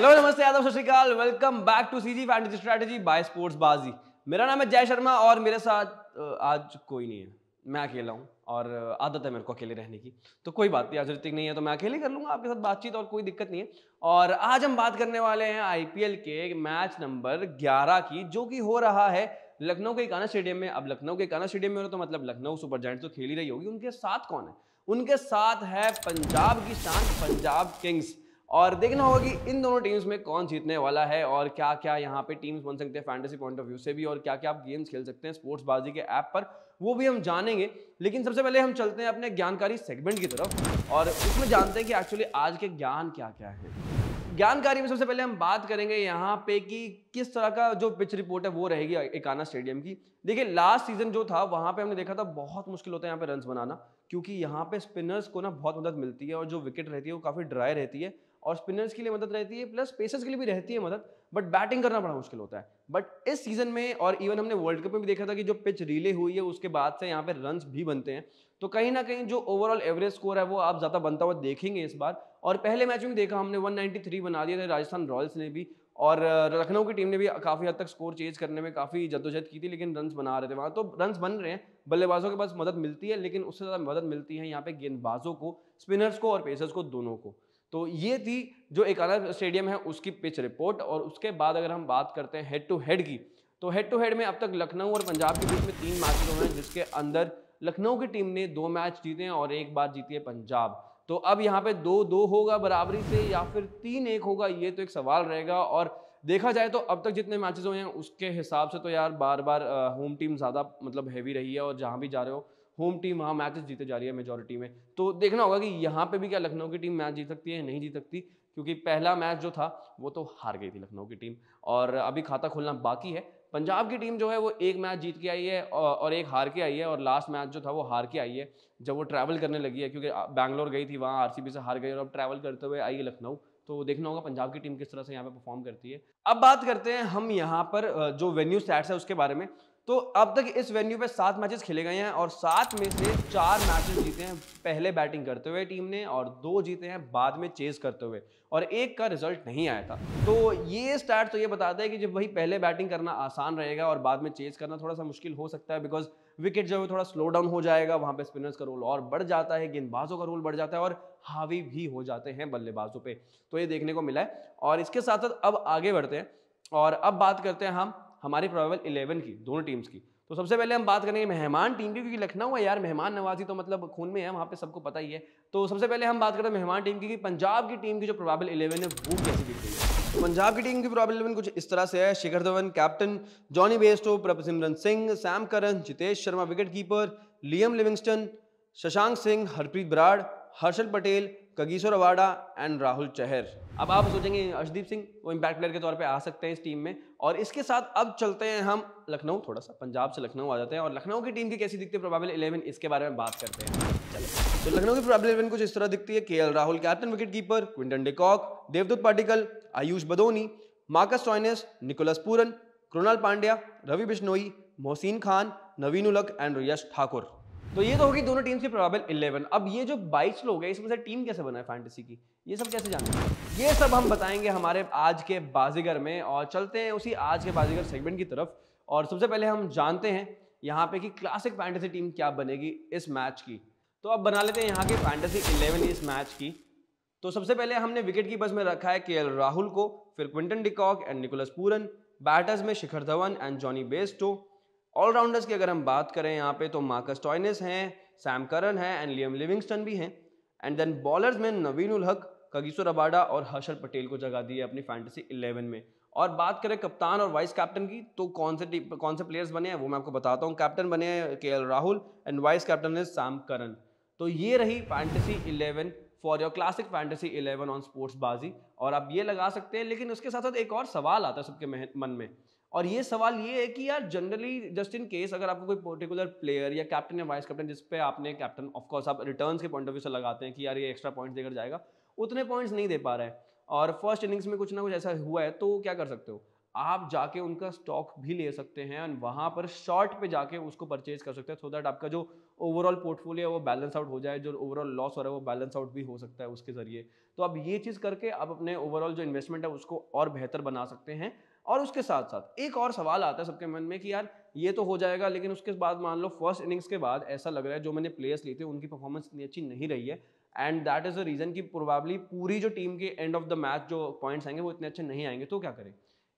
Hello नमस्ते आदाब सत श्री अकाल, welcome back to CG fantasy strategy by sports Baazi. मेरा नाम है जय शर्मा और मेरे साथ आज कोई नहीं है, मैं अकेला हूँ और आदत है मेरे को अकेले रहने की, तो कोई बात नहीं, आज ऋतिक नहीं है तो मैं अकेले कर लूंगा आपके साथ बातचीत और कोई दिक्कत नहीं है। और आज हम बात करने वाले हैं आईपीएल के मैच नंबर 11 की, जो कि हो रहा है लखनऊ के इकाना स्टेडियम में। अब लखनऊ के इकाना स्टेडियम में हो तो मतलब लखनऊ सुपर जायंट्स तो खेल ही रही होगी। उनके साथ कौन है? उनके साथ है पंजाब की शान पंजाब किंग्स। और देखना होगा कि इन दोनों टीम्स में कौन जीतने वाला है और क्या क्या यहाँ पे टीम्स बन सकते हैं फैंटेसी पॉइंट ऑफ व्यू से भी, और क्या क्या आप गेम्स खेल सकते हैं स्पोर्ट्स बाजी के ऐप पर, वो भी हम जानेंगे। लेकिन सबसे पहले हम चलते हैं अपने ज्ञानकारी सेगमेंट की तरफ और उसमें जानते हैं कि एक्चुअली आज के ज्ञान क्या क्या है। ज्ञानकारी में सबसे पहले हम बात करेंगे यहाँ पे कि किस तरह का जो पिच रिपोर्ट है वो रहेगी इकाना स्टेडियम की। देखिए लास्ट सीजन जो था वहां पे हमने देखा था बहुत मुश्किल होता है यहाँ पे रन्स बनाना, क्योंकि यहाँ पे स्पिनर्स को ना बहुत मदद मिलती है और जो विकेट रहती है वो काफी ड्राई रहती है और स्पिनर्स के लिए मदद रहती है, प्लस पेसर्स के लिए भी रहती है मदद, बट बैटिंग करना बड़ा मुश्किल होता है। बट इस सीजन में और इवन हमने वर्ल्ड कप में भी देखा था कि जो पिच रिले हुई है उसके बाद से यहाँ पे रन्स भी बनते हैं, तो कहीं ना कहीं जो ओवरऑल एवरेज स्कोर है वो आप ज्यादा बनता हुआ देखेंगे इस बार। और पहले मैच में देखा हमने 193 बना दिए थे राजस्थान रॉयल्स ने भी, और लखनऊ की टीम ने भी काफी हद तक स्कोर चेज करने में काफी जद्दोजहद की थी, लेकिन रन्स बना रहे थे वहां। तो रन्स बन रहे हैं, बल्लेबाजों के पास मदद मिलती है, लेकिन उससे ज्यादा मदद मिलती है यहाँ पे गेंदबाजों को, स्पिनर्स को और पेसर्स को, दोनों को। तो ये थी जो इकाना स्टेडियम है उसकी पिच रिपोर्ट। और उसके बाद अगर हम बात करते हैं हेड टू हेड की, तो हेड टू हेड में अब तक लखनऊ और पंजाब के बीच में 3 मैच हुए हैं, जिसके अंदर लखनऊ की टीम ने 2 मैच जीते हैं और 1 बार जीती है पंजाब। तो अब यहाँ पे 2-2 होगा बराबरी से या फिर 3-1 होगा, ये तो एक सवाल रहेगा। और देखा जाए तो अब तक जितने मैचेस हुए हैं उसके हिसाब से तो यार बार बार होम टीम ज्यादा मतलब हैवी रही है, और जहां भी जा रहे हो होम टीम वहां मैचेस जीते जा रही है मेजोरिटी में। तो देखना होगा कि यहाँ पे भी क्या लखनऊ की टीम मैच जीत सकती है, नहीं जीत सकती, क्योंकि पहला मैच जो था वो तो हार गई थी लखनऊ की टीम और अभी खाता खोलना बाकी है। पंजाब की टीम जो है वो 1 मैच जीत के आई है और 1 हार के आई है, और लास्ट मैच जो था वो हार के आई है जब वो ट्रैवल करने लगी है, क्योंकि बैंगलोर गई थी, वहाँ आरसीबी से हार गई और अब ट्रैवल करते हुए आई है लखनऊ। तो देखना होगा पंजाब की टीम किस तरह से यहाँ पे परफॉर्म करती है। अब बात करते हैं हम यहाँ पर जो वेन्यू स्टैट्स है उसके बारे में। तो अब तक इस वेन्यू पे 7 मैचेस खेले गए हैं और 7 में से 4 मैचेस जीते हैं पहले बैटिंग करते हुए टीम ने, और 2 जीते हैं बाद में चेज करते हुए, और 1 का रिजल्ट नहीं आया था। तो ये स्टैट तो ये बताता है कि जब वही पहले बैटिंग करना आसान रहेगा और बाद में चेज करना थोड़ा सा मुश्किल हो सकता है, बिकॉज विकेट जो है थोड़ा स्लो डाउन हो जाएगा, वहां पे स्पिनर्स का रोल और बढ़ जाता है, गेंदबाजों का रोल बढ़ जाता है और हावी भी हो जाते हैं बल्लेबाजों पे। तो ये देखने को मिला है। और इसके साथ साथ अब आगे बढ़ते हैं और अब बात करते हैं हम हमारी प्रोबेबल 11 की, दोनों टीम्स की। तो सबसे पहले हम बात करेंगे मेहमान टीम की, क्योंकि लखनऊ है यार, मेहमान नवाजी तो मतलब खून में है, वहां पे सबको पता ही है। तो सबसे पहले हम बात करते हैं मेहमान टीम की कि पंजाब की टीम की जो प्रोबेबल 11 है वो कैसी दिख रही है। तो पंजाब की टीम की प्रोबेबल 11 कुछ इस तरह से है: Shikhar Dhawan captain, Jonny Bairstow, Prabhsimran Singh, Sam Curran, Jitesh Sharma wicket keeper, Liam Livingstone, Shashank Singh, Harpreet Brar, Harshal Patel, Kagiso Rabada and Rahul Chahar. अब आप सोचेंगे अर्शदीप सिंह वो इंपैक्ट प्लेयर के तौर पे आ सकते हैं इस टीम में। और इसके साथ अब चलते हैं हम लखनऊ, थोड़ा सा पंजाब से लखनऊ आ जाते हैं और लखनऊ की टीम की कैसी दिखती है प्रोबेबल 11 इसके बारे में बात करते हैं। चलो, तो लखनऊ की प्रोबेबल 11 कुछ इस तरह दिखती है: KL Rahul captain wicket keeper, Quinton de Kock, Devdutt Padikkal, Ayush Badoni, Marcus Stoinis, Nicholas Pooran, Krunal Pandya, Ravi Bishnoi, Mohsin Khan, Naveen ul-Haq and यश ठाकुर। तो ये तो होगी दोनों टीम्स की प्रोबेबल 11। अब ये जो 22 लोग हैं इसमें से टीम कैसे बना है फैंटेसी की, ये सब कैसे जानेंगे, ये सब हम बताएंगे हमारे आज के बाजीगर में। और चलते हैं उसी आज के बाजीगर सेगमेंट की तरफ। और सबसे पहले हम जानते हैं यहाँ पे कि क्लासिक फैंटेसी टीम क्या बनेगी इस मैच की। तो अब बना लेते हैं यहाँ की फैंटेसी 11 इस मैच की। तो सबसे पहले हमने विकेट कीपर्स में रखा है केएल राहुल को, फिर Quinton de Kock and Nicholas Pooran, batters में Shikhar Dhawan and Jonny Bairstow. ऑलराउंडर्स की अगर हम बात करें यहाँ पे तो मार्कस स्टोइनिस हैं, सैम करन है एंड लियम लिविंगस्टन भी हैं। एंड देन बॉलर्स में नवीन उल हक, कगिसो रबाडा और हर्षल पटेल को जगह दी है अपनी फैंटेसी 11 में। और बात करें कप्तान और वाइस कैप्टन की, तो कौन से प्लेयर्स बने हैं वो मैं आपको बताता हूँ। कैप्टन बने हैं KL Rahul and vice captain है सैम करन। तो ये रही fantasy 11 for your classic fantasy 11 on sports बाजी, और आप ये लगा सकते हैं। लेकिन उसके साथ साथ एक और सवाल आता है सबके मन में, और ये सवाल ये है कि यार जनरली जस्ट इन केस अगर आपको कोई पर्टिकुलर प्लेयर या कैप्टन या वाइस कैप्टन जिस पे आपने कैप्टन ऑफ कोर्स आप रिटर्न्स के पॉइंट ऑफ व्यू से लगाते हैं कि यार ये एक्स्ट्रा पॉइंट्स देकर जाएगा, उतने पॉइंट्स नहीं दे पा रहा है और फर्स्ट इनिंग्स में कुछ ना कुछ ऐसा हुआ है, तो क्या कर सकते हो आप जाके उनका स्टॉक भी ले सकते हैं और वहां पर शॉर्ट पे जाके उसको परचेज कर सकते हैं, सो दैट आपका जो ओवरऑल पोर्टफोलियो है वो बैलेंस आउट हो जाए, जो ओवरऑल लॉस हो रहा है वो बैलेंस आउट भी हो सकता है उसके जरिए। तो आप ये चीज़ करके आप अपने ओवरऑल जो इन्वेस्टमेंट है उसको और बेहतर बना सकते हैं। और उसके साथ साथ एक और सवाल आता है सबके मन में कि यार ये तो हो जाएगा, लेकिन उसके बाद मान लो फर्स्ट इनिंग्स के बाद ऐसा लग रहा है जो मैंने प्लेयर्स लिए थे उनकी परफॉर्मेंस इतनी अच्छी नहीं रही है, and that is the reason कि प्रोबेबली पूरी जो टीम के एंड ऑफ द मैच जो पॉइंट्स आएंगे वो इतने अच्छे नहीं आएंगे, तो क्या करें?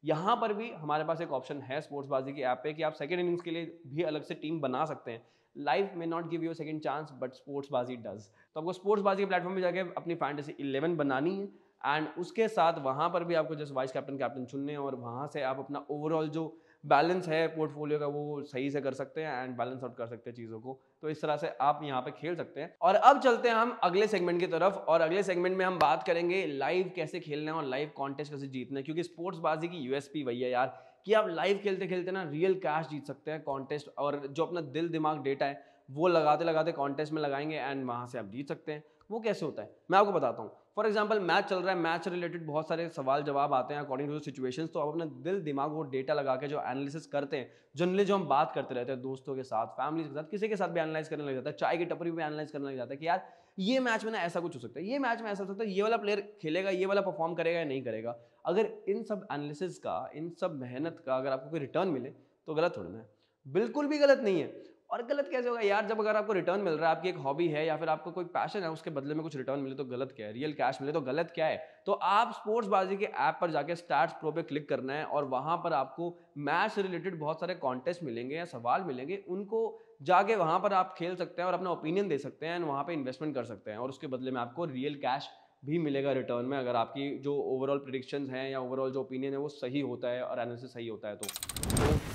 यहाँ पर भी हमारे पास एक ऑप्शन है स्पोर्ट्सबाजी की ऐप पे कि आप सेकंड इनिंग्स के लिए भी अलग से टीम बना सकते हैं। लाइफ में not give you second chance but Sportsbaazi does. तो आपको स्पोर्ट्सबाजी के प्लेटफॉर्म पे जाके अपनी फैंटेसी 11 बनानी है, एंड उसके साथ वहाँ पर भी आपको जस्ट वाइस कैप्टन कैप्टन चुनने हैं, और वहाँ से आप अपना ओवरऑल जो बैलेंस है पोर्टफोलियो का वो सही से कर सकते हैं एंड बैलेंस आउट कर सकते हैं चीज़ों को। तो इस तरह से आप यहाँ पे खेल सकते हैं। और अब चलते हैं हम अगले सेगमेंट की तरफ, और अगले सेगमेंट में हम बात करेंगे लाइव कैसे खेलना है और लाइव कॉन्टेस्ट कैसे जीतना है, क्योंकि स्पोर्ट्सबाजी की यूएसपी वही है यार कि आप लाइव खेलते खेलते ना रियल कैश जीत सकते हैं कॉन्टेस्ट, और जो अपना दिल दिमाग डेटा है वो लगाते लगाते कॉन्टेस्ट में लगाएंगे एंड वहाँ से आप जीत सकते हैं। वो कैसे होता है मैं आपको बताता हूँ। फॉर एग्जाम्पल मैच चल रहा है, मैच से रिलेटेड बहुत सारे सवाल जवाब आते हैं अकॉर्डिंग टू द सिचुएशंस, तो आप अपना दिल दिमाग वो डेटा लगा के जो एनालिसिस करते हैं, जनरली जो हम बात करते रहते हैं दोस्तों के साथ, फैमिली के साथ, किसी के साथ भी एनालाइज करने लग जाता है, चाय की टपरी भी एनालाइज करने लग जाता है कि यार ये मैच में ना ऐसा कुछ हो सकता है, ये मैच में ऐसा हो सकता है, ये वाला प्लेयर खेलेगा, ये वाला परफॉर्म करेगा या नहीं करेगा। अगर इन सब एनालिसिस का, इन सब मेहनत का अगर आपको कोई रिटर्न मिले तो गलत थोड़ा ना है, बिल्कुल भी गलत नहीं है। और गलत कैसे होगा यार, जब अगर आपको रिटर्न मिल रहा है, आपकी एक हॉबी है या फिर आपको कोई पैशन है, उसके बदले में कुछ रिटर्न मिले तो गलत क्या है, रियल कैश मिले तो गलत क्या है। तो आप स्पोर्ट्सबाजी के ऐप पर जाके स्टैट्स प्रो पे क्लिक करना है, और वहां पर आपको मैच से रिलेटेड बहुत सारे कॉन्टेस्ट मिलेंगे या सवाल मिलेंगे, उनको जाके वहां पर आप खेल सकते हैं और अपना ओपिनियन दे सकते हैं, वहां पर इन्वेस्टमेंट कर सकते हैं, और उसके बदले में आपको रियल कैश भी मिलेगा रिटर्न में, अगर आपकी जो ओवरऑल प्रेडिक्शंस हैं या ओवरऑल जो ओपिनियन है वो सही होता है और एनालिसिस सही होता है। तो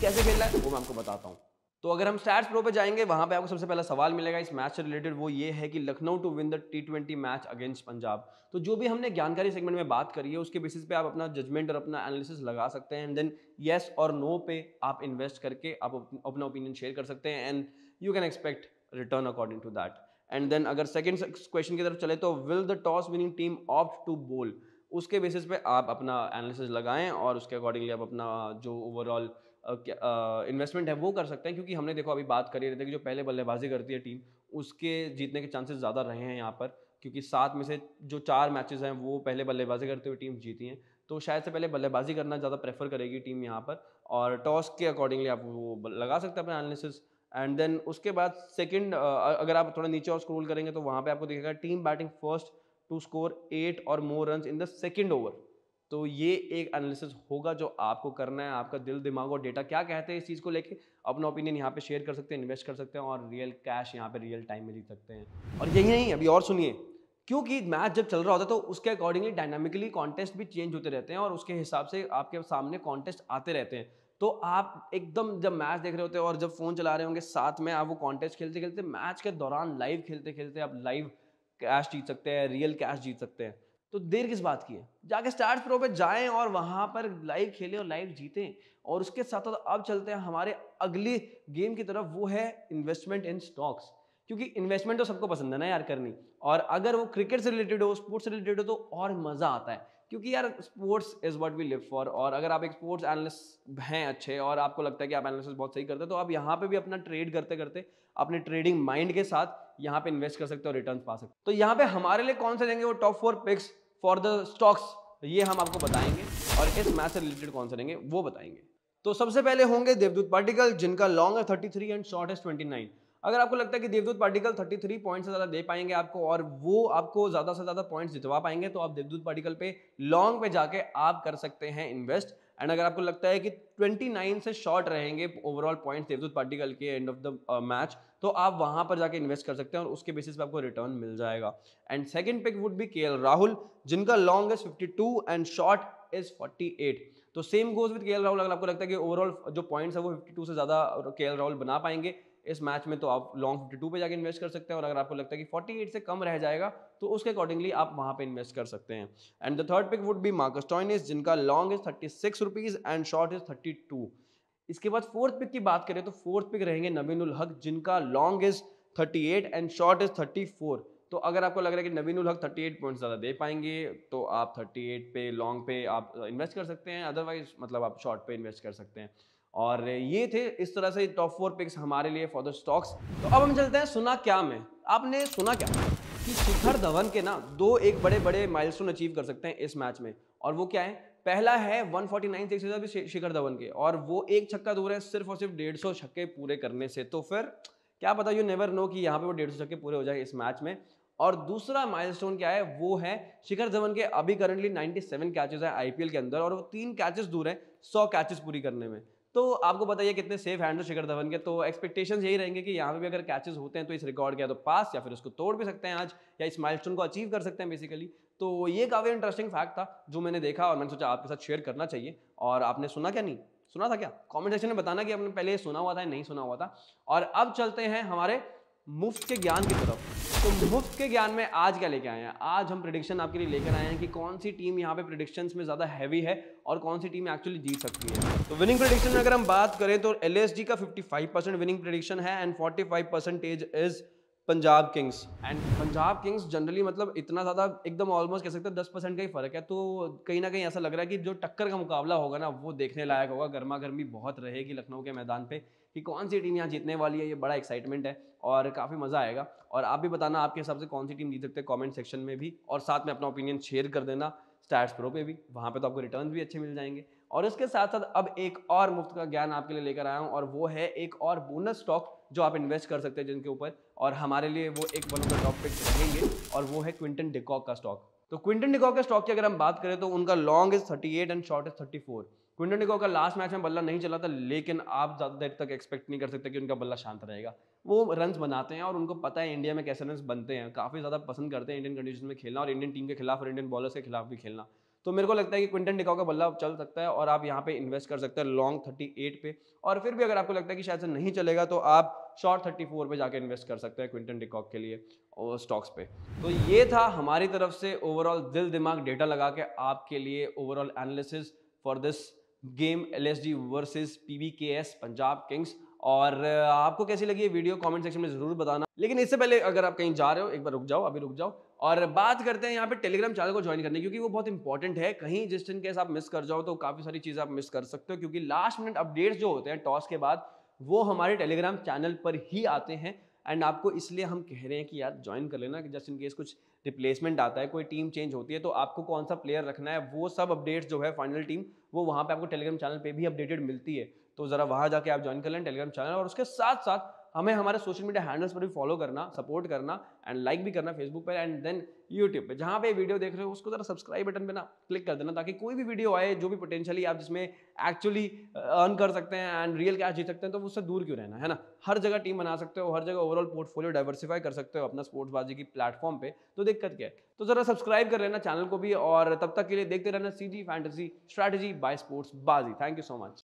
कैसे खेलना है वो मैं आपको बताता हूँ। तो अगर हम स्टैट्स प्रो पे जाएंगे, वहां पे आपको सबसे पहला सवाल मिलेगा इस मैच से रिलेटेड, वो ये है कि Lucknow to win the T20 match against Punjab. तो जो भी हमने जानकारी सेगमेंट में बात करी है उसके बेसिस पे आप अपना जजमेंट और अपना एनालिसिस लगा सकते हैं, एंड देन येस और नो पे आप इन्वेस्ट करके आप अपना ओपिनियन शेयर कर सकते हैं, and you can expect return according to that. And then अगर सेकंड क्वेश्चन की तरफ चले तो will the toss winning team opt to bowl, उसके बेसिस पे आप अपना एनालिसिस लगाएं और उसके अकॉर्डिंगली आप अपना जो ओवरऑल इन्वेस्टमेंट है वो कर सकते हैं, क्योंकि हमने देखो अभी बात करी रहती है कि जो पहले बल्लेबाजी करती है टीम उसके जीतने के चांसेस ज़्यादा रहे हैं यहाँ पर, क्योंकि 7 में से जो 4 मैचेस हैं वो पहले बल्लेबाजी करते हुए टीम जीती हैं, तो शायद से पहले बल्लेबाजी करना ज़्यादा प्रेफर करेगी टीम यहाँ पर, और टॉस के अकॉर्डिंगली आप वो लगा सकते हैं अपना एनालिसिस। एंड देन उसके बाद सेकंड अगर आप थोड़ा नीचे और स्क्रॉल करेंगे तो वहाँ पे आपको दिखेगा team batting first to score 8 और more runs in the second over. तो ये एक एनालिसिस होगा जो आपको करना है, आपका दिल दिमाग और डेटा क्या कहते हैं इस चीज़ को लेके, अपना ओपिनियन यहाँ पे शेयर कर सकते हैं, इन्वेस्ट कर सकते हैं, और रियल कैश यहाँ पे रियल टाइम में जीत सकते हैं। और यही नहीं, अभी और सुनिए, क्योंकि मैच जब चल रहा होता है तो उसके अकॉर्डिंगली डायनामिकली कॉन्टेस्ट भी चेंज होते रहते हैं, और उसके हिसाब से आपके सामने कॉन्टेस्ट आते रहते हैं। तो आप एकदम जब मैच देख रहे होते हैं और जब फोन चला रहे होंगे साथ में, आप वो कॉन्टेस्ट खेलते खेलते मैच के दौरान लाइव खेलते खेलते आप लाइव कैश जीत सकते हैं, रियल कैश जीत सकते हैं। तो देर किस बात की है, जाके स्टार्स प्रो पे जाएं और वहां पर लाइव खेलें और लाइव जीतें। और उसके साथ साथ अब चलते हैं हमारे अगली गेम की तरफ, वो है इन्वेस्टमेंट इन स्टॉक्स। क्योंकि इन्वेस्टमेंट तो सबको पसंद है ना यार करनी, और अगर वो क्रिकेट से रिलेटेड हो, स्पोर्ट्स से रिलेटेड हो, तो और मजा आता है, क्योंकि यार sports is what we live for. और अगर आप एक स्पोर्ट्स एनालिस्ट हैं अच्छे और आपको लगता है कि आप एनालिसिस बहुत सही करते हैं, तो आप यहाँ पे भी अपना ट्रेड करते करते अपने ट्रेडिंग माइंड के साथ यहाँ पे इन्वेस्ट कर सकते हो और रिटर्न पा सकते हो। तो यहाँ पे हमारे लिए कौन से देंगे वो top 4 picks for the stocks, ये हम आपको बताएंगे, और इस मैच से रिलेटेड कौन से देंगे वो बताएंगे। तो सबसे पहले होंगे देवदूत पाटिकल, जिनका लॉन्ग है 33 एंड शॉर्ट है 29। अगर आपको लगता है कि देवदूत पाटिकल 33 पॉइंट से ज्यादा दे पाएंगे आपको और वो आपको ज्यादा से ज्यादा पॉइंट्स जितवा पाएंगे, तो आप देवदूत पाटिकल पे लॉन्ग पे जाके आप कर सकते हैं इन्वेस्ट। एंड अगर आपको लगता है कि 29 से शॉर्ट रहेंगे ओवरऑल पॉइंट्स देवदूत पाटिकल के एंड ऑफ द मैच, तो आप वहां पर जाके इन्वेस्ट कर सकते हैं और उसके बेसिस पे आपको रिटर्न मिल जाएगा। And second pick would be KL Rahul, जिनका लॉन्ग है 52 एंड शॉर्ट इज 48। तो same goes with KL Rahul, अगर आपको लगता है कि ओवरऑल जो पॉइंट्स है वो 52 से ज्यादा केएल राहुल बना पाएंगे इस मैच में, तो आप लॉन्ग 52 पे जाके इन्वेस्ट कर सकते हैं। और अगर आपको लगता है कि 48 से कम रह जाएगा तो उसके अकॉर्डिंगली आप वहां पे इन्वेस्ट कर सकते हैं। And the third pick would be Marcus Stoinis, जिनका long is 36 rupees and short is 32। इसके बाद फोर्थ पिक की बात करें तो फोर्थ पिक रहेंगे नवीन उल हक, जिनका long is 38 and short is 34। तो अगर आपको लग रहा है कि नवीन उल हक 38 पॉइंट ज़्यादा दे पाएंगे, तो आप 38 पे लॉन्ग पे आप इन्वेस्ट कर सकते हैं, अदरवाइज मतलब आप शॉर्ट पे इन्वेस्ट कर सकते हैं। और ये थे इस तरह से टॉप 4 पिक्स हमारे लिए फॉर द स्टॉक्स। तो अब हम चलते हैं सुना क्या में। आपने सुना क्या? कि शिखर धवन के ना दो एक बड़े बड़े माइलस्टोन अचीव कर सकते हैं इस मैच में, और वो क्या है? पहला है 149 सिक्सेस अभी शिखर धवन के, और वो एक छक्का दूर है सिर्फ और सिर्फ 150 छक्के पूरे करने से। तो फिर क्या पता, यू नेवर नो कि यहाँ पे वो 150 छक्के पूरे हो जाए इस मैच में। और दूसरा माइलस्टोन क्या है? वो है शिखर धवन के अभी करंटली 97 कैचेस है आईपीएल के अंदर, और वो 3 कैचेस दूर है 100 कैचेस पूरी करने में। तो आपको बताइए कितने सेफ हैंड है शिखर धवन के। तो एक्सपेक्टेशंस यही रहेंगे कि यहाँ पे भी अगर कैचेस होते हैं तो इस रिकॉर्ड के या तो पास या फिर उसको तोड़ भी सकते हैं आज, या इस माइलस्टोन को अचीव कर सकते हैं बेसिकली। तो ये काफी इंटरेस्टिंग फैक्ट था जो मैंने देखा, और मैंने सोचा आपके साथ शेयर करना चाहिए। और आपने सुना क्या? नहीं सुना था क्या? कमेंट सेक्शन में बताना कि आपने पहले सुना हुआ था या नहीं सुना हुआ था। और अब चलते हैं हमारे मुफ्त के ज्ञान की तरफ। तो मुफ्त के ज्ञान में आज क्या लेके आए हैं? आज हम प्रेडिक्शन आपके लिए लेकर आए हैं कि कौन सी टीम यहाँ पे प्रेडिक्शंस में ज़्यादा हैवी है और कौन सी टीम एक्चुअली जीत सकती है। तो विनिंग प्रेडिक्शन में अगर हम बात करें तो एलएसजी का 55% विनिंग प्रेडिक्शन है and 45% is Punjab Kings. And Punjab Kings generally मतलब इतना ज़्यादा एकदम ऑलमोस्ट कह सकते हैं 10% का ही फर्क है। तो कहीं ना कहीं ऐसा लग रहा है कि जो टक्कर का मुकाबला होगा ना वो देखने लायक होगा। गर्मा गर्मी बहुत रहेगी लखनऊ के मैदान पे कि कौन सी टीम यहाँ जीतने वाली है। ये बड़ा एक्साइटमेंट है और काफ़ी मज़ा आएगा। और आप भी बताना आपके हिसाब से कौन सी टीम जीत सकते हैं कमेंट सेक्शन में भी, और साथ में अपना ओपिनियन शेयर कर देना स्टैट्स प्रो पे भी, वहाँ पे तो आपको रिटर्न भी अच्छे मिल जाएंगे। और इसके साथ साथ अब एक और मुफ्त का ज्ञान आपके लिए लेकर आया हूँ, और वो है एक और बोनस स्टॉक जो आप इन्वेस्ट कर सकते हैं जिनके ऊपर, और हमारे लिए वो एक one of the top picks रहेंगे, और वो है क्विंटन डिकॉक का स्टॉक। तो क्विंटन डिकॉक के स्टॉक की अगर हम बात करें तो उनका long is 38 and short is 34। Quinton de Kock का लास्ट मैच में बल्ला नहीं चला था, लेकिन आप ज़्यादा देर तक एक्सपेक्ट नहीं कर सकते कि उनका बल्ला शांत रहेगा। वो रन्स बनाते हैं और उनको पता है इंडिया में कैसे रन्स बनते हैं, काफ़ी ज़्यादा पसंद करते हैं इंडियन कंडीशन में खेलना और इंडियन टीम के खिलाफ और इंडियन बॉलर्स के खिलाफ भी खेलना। तो मेरे को लगता है कि क्विंटन डिकॉक का बल्ला चल सकता है, और आप यहाँ पे इन्वेस्ट कर सकते हैं लॉन्ग 38 पे। और फिर भी अगर आपको लगता है कि शायद से नहीं चलेगा तो आप शॉर्ट 34 पे जाके इन्वेस्ट कर सकते हैं क्विंटन डिकॉक के लिए और स्टॉक्स पे। तो ये था हमारी तरफ से ओवरऑल दिल दिमाग डेटा लगा के आपके लिए overall analysis for this game LSG versus PVKS Punjab kings. और आपको कैसी लगी ये वीडियो कमेंट सेक्शन में जरूर बताना। लेकिन इससे पहले अगर आप कहीं जा रहे हो एक बार रुक जाओ, अभी रुक जाओ, और बात करते हैं यहाँ पे टेलीग्राम चैनल को ज्वाइन करने, क्योंकि वो बहुत इंपॉर्टेंट है। कहीं जिस दिन केस आप मिस कर जाओ तो काफी सारी चीजें आप मिस कर सकते हो, क्योंकि लास्ट मिनट अपडेट्स जो होते हैं टॉस के बाद वो हमारे टेलीग्राम चैनल पर ही आते हैं। एंड आपको इसलिए हम कह रहे हैं कि यार ज्वाइन कर लेना, कि जस्ट इन केस कुछ रिप्लेसमेंट आता है, कोई टीम चेंज होती है, तो आपको कौन सा प्लेयर रखना है वो सब अपडेट्स जो है फाइनल टीम वो वहाँ पे आपको टेलीग्राम चैनल पे भी अपडेटेड मिलती है। तो जरा वहाँ जाके आप ज्वाइन कर लें टेलीग्राम चैनल, और उसके साथ साथ हमें हमारे सोशल मीडिया हैंडल्स पर भी फॉलो करना, सपोर्ट करना एंड लाइक भी करना फेसबुक पर एंड देन यूट्यूब पे। जहाँ पे वीडियो देख रहे हो उसको जरा सब्सक्राइब बटन पे ना क्लिक कर देना, ताकि कोई भी वीडियो आए जो भी पोटेंशियली आप जिसमें एक्चुअली अर्न कर सकते हैं एंड रियल कैश जीत सकते हैं, तो उससे दूर क्यों रहना है ना। हर जगह टीम बना सकते हो, हर जगह ओवरऑल पोर्टफोलियो डाइवर्सिफाई कर सकते हो अपना स्पोर्ट्सबाजी की प्लेटफॉर्म पे, तो दिक्कत क्या है। तो जरा सब्सक्राइब कर लेना चैनल को भी, और तब तक के लिए देखते रहना CG fantasy strategy by sports बाजी। Thank you so much.